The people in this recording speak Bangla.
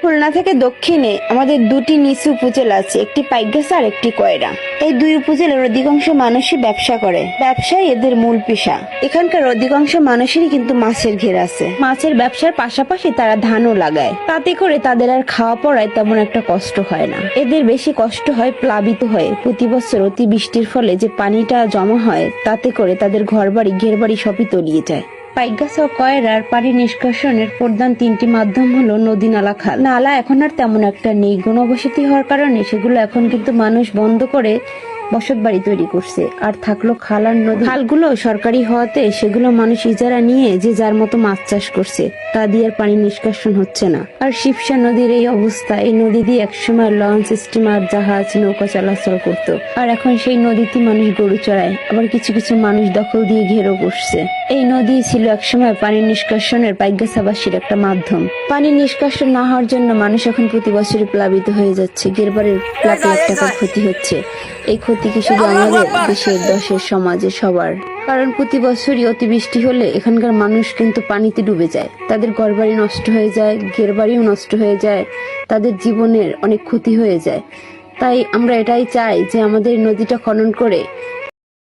খুলনা থেকে দক্ষিণে আমাদের দুটি নিচু উপজেলা আছে, একটি পাইকগাছা আর একটি কয়রা। এই দুই উপজেলার অধিকাংশ মানুষই ব্যবসা করে, ব্যবসায় এদের মূল পেশা। এখানকার অধিকাংশ মানুষেরই কিন্তু মাছের ঘের আছে। মাছের ব্যবসার পাশাপাশি তারা ধানও লাগায়, তাতে করে তাদের আর খাওয়া পড়ায় তেমন একটা কষ্ট হয় না। এদের বেশি কষ্ট হয় প্লাবিত হয়ে। প্রতি বছর অতি বৃষ্টির ফলে যে পানিটা জমা হয়, তাতে করে তাদের ঘরবাড়ি ঘেরবাড়ি সবই তলিয়ে যায়। পাইকগাছা ও কয়রার পানি নিষ্কাশনের প্রধান তিনটি মাধ্যম হলো নদী, নালা, খাল। নালা এখন আর তেমন একটা নেই, ঘনবসতি হওয়ার কারণে সেগুলো এখন কিন্তু মানুষ বন্ধ করে বসত বাড়ি তৈরি করছে। আর থাকলো খাল আর নদী। খালগুলো সরকারি হওয়াতে সেগুলো মানুষ ইজারা নিয়ে যে যার মতো মাছ চাষ করছে, তা দিয়ে আর পানি নিষ্কাশন হচ্ছে না। আর শিবসা নদীর এই অবস্থা, এই নদী দিয়ে একসময় লঞ্চ, স্টিমার, জাহাজ, নৌকা চলাচল করতো। আর এখন সেই নদীতে মানুষ গরু চড়ায়, আবার কিছু কিছু মানুষ দখল দিয়ে ঘেরও বসছে। এই নদী ছিল একসময় পানি নিষ্কাশনের পাইকগাছাবাসীর একটা মাধ্যম। পানি নিষ্কাশন না হওয়ার জন্য মানুষ এখন প্রতি বছরই প্লাবিত হয়ে যাচ্ছে, ঘেরবাড়ির লাখ লাখ টাকার ক্ষতি হচ্ছে। এই ক্ষতি কি শুধু আমাদের দেশের, দেশের, সমাজে, সবার? কারণ প্রতি বছরই অতিবৃষ্টি হলে এখানকার মানুষ কিন্তু পানিতে ডুবে যায়, তাদের ঘরবাড়ি নষ্ট হয়ে যায়, ঘেরবাড়িও নষ্ট হয়ে যায়, তাদের জীবনের অনেক ক্ষতি হয়ে যায়। তাই আমরা এটাই চাই যে আমাদের নদীটা খনন করে